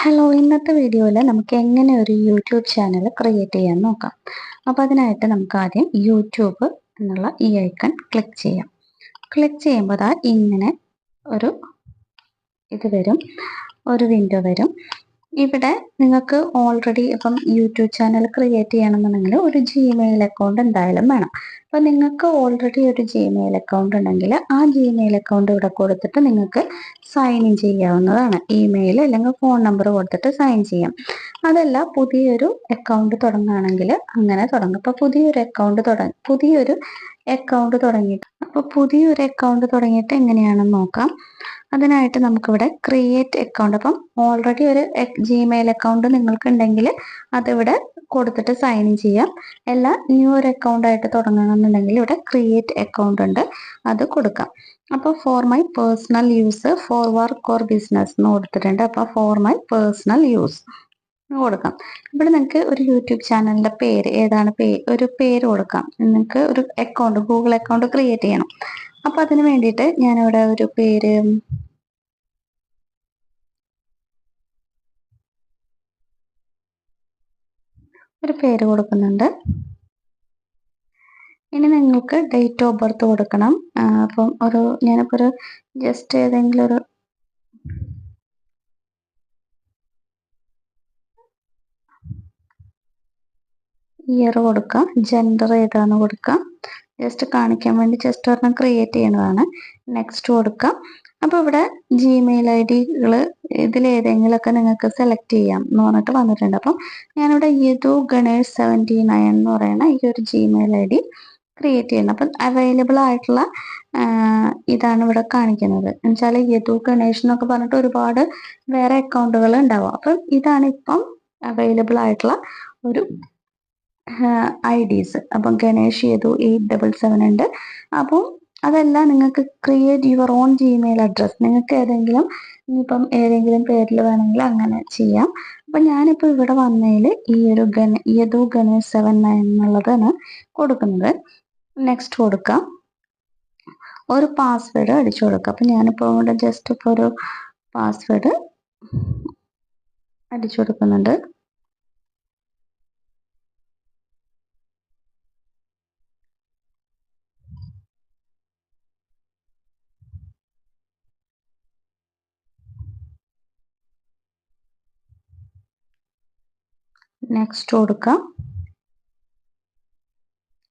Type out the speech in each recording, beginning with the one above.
Hello, ഇന്നത്തെ വീഡിയോയിൽ നമുക്ക് എങ്ങനെ ഒരു യൂട്യൂബ് ചാനൽ ക്രിയേറ്റ് ചെയ്യാൻ നോക്കാം. അപ്പോൾ അതിനായിട്ട് നമുക്ക് ആദ്യം യൂട്യൂബ് എന്നുള്ള ഈ ഐക്കൺ ക്ലിക്ക് ചെയ്യാം. ക്ലിക്ക് ചെയ്യുമ്പോൾ ഇങ്ങനെ ഒരു വരും, ഒരു വിൻഡോ വരും. ഇവിടെ നിങ്ങൾക്ക് ഓൾറെഡി ഇപ്പം യൂട്യൂബ് ചാനൽ ക്രിയേറ്റ് ചെയ്യണമെന്നുണ്ടെങ്കിൽ ഒരു ജിമെയിൽ അക്കൗണ്ട് എന്തായാലും വേണം. അപ്പം നിങ്ങൾക്ക് ഓൾറെഡി ഒരു ജിമെയിൽ അക്കൗണ്ട് ഉണ്ടെങ്കിൽ ആ ജിമെയിൽ അക്കൗണ്ട് ഇവിടെ കൊടുത്തിട്ട് നിങ്ങൾക്ക് സൈൻ ഇൻ ചെയ്യാവുന്നതാണ്. ഇമെയിൽ അല്ലെങ്കിൽ ഫോൺ നമ്പർ കൊടുത്തിട്ട് സൈൻ ചെയ്യാം. അതല്ല പുതിയൊരു അക്കൗണ്ട് തുടങ്ങുകയാണെങ്കിൽ അങ്ങനെ തുടങ്ങും. അപ്പോൾ പുതിയൊരു അക്കൗണ്ട് തുടങ്ങിയിട്ട് എങ്ങനെയാണെന്ന് നോക്കാം. അതിനായിട്ട് നമുക്കിവിടെ ക്രിയേറ്റ് അക്കൗണ്ട്, അപ്പം ഓൾറെഡി ഒരു ജിമെയിൽ അക്കൗണ്ട് നിങ്ങൾക്ക് ഉണ്ടെങ്കിൽ അതിവിടെ കൊടുത്തിട്ട് സൈൻ ഇൻ ചെയ്യാം. അല്ല ന്യൂ ഒരു അക്കൗണ്ട് ആയിട്ട് തുടങ്ങണമെന്നുണ്ടെങ്കിൽ ഇവിടെ ക്രിയേറ്റ് അക്കൗണ്ട് ഉണ്ട്, അത് കൊടുക്കാം. അപ്പോൾ for my personal use, four work or business എന്ന് കൊടുത്തിട്ടുണ്ട്. അപ്പോൾ ഫോർ മൈ പേഴ്സണൽ യൂസ് കൊടുക്കാം. ഇവിടെ നിങ്ങൾക്ക് ഒരു യൂട്യൂബ് ചാനലിന്റെ പേര് ഏതാണ്, ഒരു പേര് കൊടുക്കാം. നിങ്ങൾക്ക് ഒരു അക്കൗണ്ട്, ഗൂഗിൾ അക്കൗണ്ട് ക്രിയേറ്റ് ചെയ്യണം. അപ്പൊ അതിന് വേണ്ടിയിട്ട് ഞാനിവിടെ ഒരു പേര് കൊടുക്കുന്നുണ്ട്. ഇനി നിങ്ങൾക്ക് ഡേറ്റ് ഓഫ് ബർത്ത് കൊടുക്കണം. അപ്പം ഞാനിപ്പോൾ ഒരു ജസ്റ്റ് ഏതെങ്കിലും ഒരു ഇയർ കൊടുക്കാം. ജെൻഡർ ഏതാന്ന് കൊടുക്കാം. ജസ്റ്റ് കാണിക്കാൻ വേണ്ടി ജസ്റ്റ് ഒരെണ്ണം ക്രിയേറ്റ് ചെയ്യണതാണ്. നെക്സ്റ്റ് കൊടുക്കാം. അപ്പോൾ ഇവിടെ ജിമെയിൽ ഐ ഡികൾ ഇതിലേതെങ്കിലുമൊക്കെ നിങ്ങൾക്ക് സെലക്ട് ചെയ്യാം എന്ന് പറഞ്ഞിട്ട് വന്നിട്ടുണ്ട്. അപ്പം ഞാനിവിടെ യദു ഗണേഷ് 79 എന്ന് പറയുന്ന ഈ ഒരു ജിമെയിൽ ഐ ഡി ക്രിയേറ്റ് ചെയ്യണം. അപ്പം അവൈലബിൾ ആയിട്ടുള്ള ഇതാണ് ഇവിടെ കാണിക്കുന്നത്. എന്നുവെച്ചാൽ യദു ഗണേഷ് എന്നൊക്കെ പറഞ്ഞിട്ട് ഒരുപാട് വേറെ അക്കൗണ്ടുകൾ ഉണ്ടാവും. അപ്പം ഇതാണ് ഇപ്പം അവൈലബിൾ ആയിട്ടുള്ള ഒരു IDs. അപ്പം ഗണേഷ് യദു 877 ഉണ്ട്. അപ്പോൾ അതെല്ലാം നിങ്ങൾക്ക് create your own Gmail address, നിങ്ങൾക്ക് ഇനിയിപ്പം ഏതെങ്കിലും പേരിൽ വേണമെങ്കിൽ അങ്ങനെ ചെയ്യാം. അപ്പം ഞാനിപ്പോൾ ഇവിടെ വന്നതിൽ ഈ ഒരു യദു ഗണേഷ് 79 എന്നുള്ളതാണ് കൊടുക്കുന്നത്. നെക്സ്റ്റ് കൊടുക്കാം. ഒരു പാസ്വേഡ് അടിച്ചു കൊടുക്കാം. അപ്പം ഞാനിപ്പോൾ ഇവിടെ ജസ്റ്റ് ഇപ്പോൾ ഒരു പാസ്വേഡ് അടിച്ചു കൊടുക്കുന്നുണ്ട്. നെക്സ്റ്റ് കൊടുക്കാം.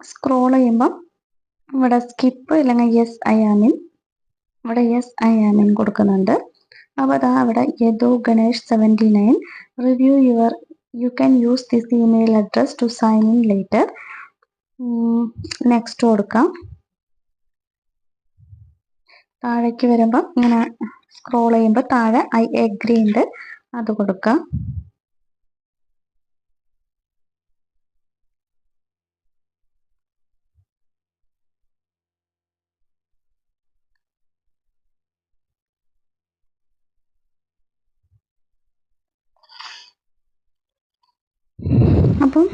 സ്ക്രോൾ ചെയ്യുമ്പം ഇവിടെ സ്കിപ്പ് അല്ലെങ്കിൽ യെസ് ഐ ആം ഇൻ, ഇവിടെ യെസ് ഐ ആം ഇൻ കൊടുക്കുന്നുണ്ട്. അപ്പോൾ അവിടെ Yadu Ganesh 79 review you can use this email address to sign in later. Next കൊടുക്കാം. താഴേക്ക് വരുമ്പം ഇങ്ങനെ സ്ക്രോൾ ചെയ്യുമ്പോൾ താഴെ ഐ എഗ്രി ഉണ്ട്, അത് കൊടുക്കാം. അപ്പം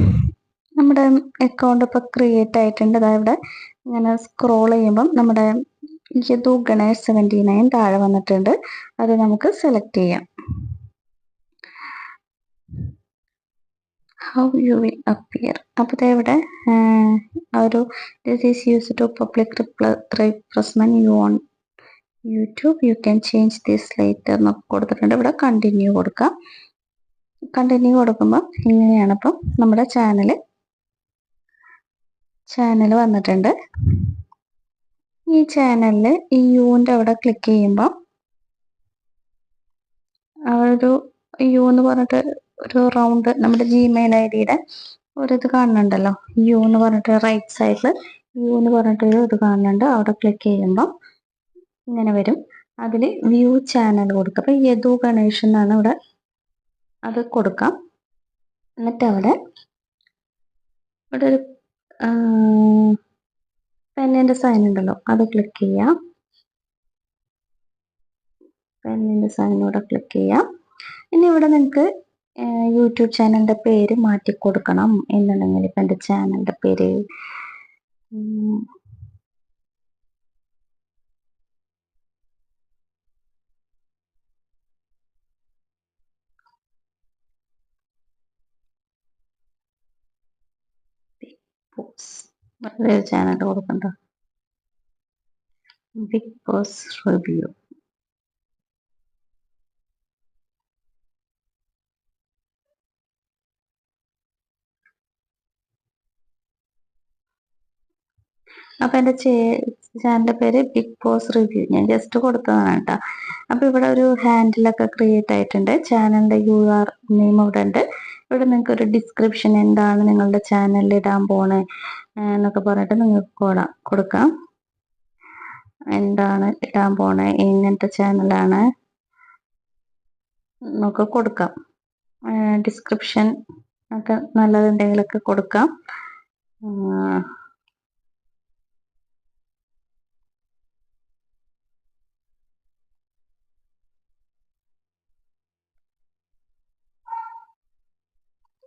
നമ്മുടെ അക്കൗണ്ട് ഇപ്പോൾ ക്രിയേറ്റ് ആയിട്ടുണ്ട്. ഇവിടെ ഇങ്ങനെ സ്ക്രോൾ ചെയ്യുമ്പം നമ്മുടെ യദു ഗണേഷ് 79 താഴെ വന്നിട്ടുണ്ട്, അത് നമുക്ക് സെലക്ട് ചെയ്യാം. How you will appear. അപ്പോൾ ഇവിടെ this is use to public replacement you on YouTube, you can change this later എന്നൊക്കെ കൊടുത്തിട്ടുണ്ട്. ഇവിടെ കണ്ടിന്യൂ കൊടുക്കാം. കണ്ടിന്യൂ കൊടുക്കുമ്പോൾ ഇങ്ങനെയാണ് ഇപ്പം നമ്മുടെ ചാനൽ വന്നിട്ടുണ്ട്. ഈ ചാനലിൽ ഈ യുവിൻ്റെ അവിടെ ക്ലിക്ക് ചെയ്യുമ്പോൾ ഒരു യു എന്ന് പറഞ്ഞിട്ട് ഒരു റൗണ്ട് നമ്മുടെ ജിമെയിൽ ഐ ഡിയുടെ ഒരിത് കാണുന്നുണ്ടല്ലോ, യു എന്ന് പറഞ്ഞിട്ട് റൈറ്റ് സൈഡിൽ യു എന്ന് പറഞ്ഞിട്ടൊരു ഇത് കാണുന്നുണ്ട്. അവിടെ ക്ലിക്ക് ചെയ്യുമ്പോൾ ഇങ്ങനെ വരും. അതിൽ വ്യൂ ചാനൽ കൊടുക്കുക. അപ്പോൾ യദു ഗണേഷ് എന്നാണ് ഇവിടെ, അത് കൊടുക്കാം. എന്നിട്ട് അവിടെ ഒരു പെന്നിൻ്റെ സൈൻ ഉണ്ടല്ലോ, അത് ക്ലിക്ക് ചെയ്യാം. പെന്നിൻ്റെ സൈനിലൂടെ ക്ലിക്ക് ചെയ്യാം. ഇനി ഇവിടെ നിങ്ങൾക്ക് യൂട്യൂബ് ചാനലിൻ്റെ പേര് മാറ്റി കൊടുക്കണം എന്നുണ്ടെങ്കിൽ ഇപ്പം എൻ്റെ ചാനലിൻ്റെ പേര് ചാനൽ കൊടുക്കണ്ട, ബിഗ് ബോസ് റിവ്യൂ. അപ്പൊ എൻ്റെ ചാനലിന്റെ പേര് ബിഗ് ബോസ് റിവ്യൂ. ഞാൻ ജസ്റ്റ് കൊടുത്തതാണ് കേട്ടോ. അപ്പൊ ഇവിടെ ഒരു ഹാൻഡിലൊക്കെ ക്രിയേറ്റ് ആയിട്ടുണ്ട്. ചാനലിന്റെ UR നെയിം ഇവിടെ ഉണ്ട്. ഇവിടെ നിങ്ങൾക്ക് ഒരു ഡിസ്ക്രിപ്ഷൻ എന്താണ് നിങ്ങളുടെ ചാനലിൽ ഇടാൻ പോണേ എന്നൊക്കെ പറഞ്ഞിട്ട് നിങ്ങൾക്ക് കൊടുക്കാം. എന്താണ് ഇടാൻ പോണേ, എങ്ങനത്തെ ചാനലാണ് എന്നൊക്കെ കൊടുക്കാം. ഡിസ്ക്രിപ്ഷൻ ഒക്കെ നല്ലതുണ്ടെങ്കിലൊക്കെ കൊടുക്കാം.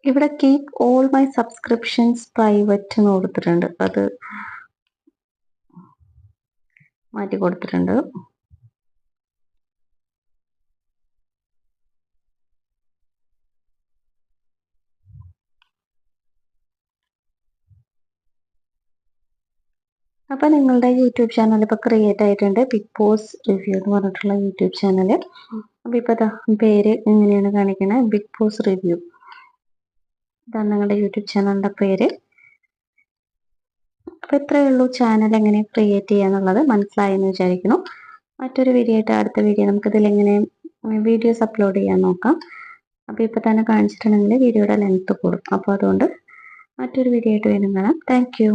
ഇവിടെ keep all my subscriptions private എന്ന് കൊടുത്തിട്ടുണ്ട്. അത് മാറ്റി കൊടുത്തിട്ടുണ്ട്. അപ്പൊ നിങ്ങളുടെ യൂട്യൂബ് ചാനൽ ഇപ്പൊ ക്രിയേറ്റ് ആയിട്ടുണ്ട്, ബിഗ് ബോസ് റിവ്യൂ എന്ന് പറഞ്ഞിട്ടുള്ള യൂട്യൂബ് ചാനൽ. അപ്പൊ ഇപ്പൊ പേര് എങ്ങനെയാണ് കാണിക്കുന്നത്, ബിഗ് ബോസ് റിവ്യൂ. ഇതാണ് നിങ്ങളുടെ യൂട്യൂബ് ചാനലിന്റെ പേര്. അപ്പൊ ഇത്രയേ ഉള്ളൂ ചാനൽ എങ്ങനെ ക്രിയേറ്റ് ചെയ്യാന്നുള്ളത്. മനസ്സിലായെന്ന് വിചാരിക്കുന്നു. മറ്റൊരു വീഡിയോ ആയിട്ട് അടുത്ത വീഡിയോ നമുക്കിതിൽ എങ്ങനെ വീഡിയോസ് അപ്ലോഡ് ചെയ്യാൻ നോക്കാം. അപ്പൊ ഇപ്പൊ തന്നെ കാണിച്ചിട്ടുണ്ടെങ്കിൽ വീഡിയോയുടെ ലെങ്ത് കൂടും. അപ്പൊ അതുകൊണ്ട് മറ്റൊരു വീഡിയോ ആയിട്ട് വീണ്ടും കാണാം. Thank you.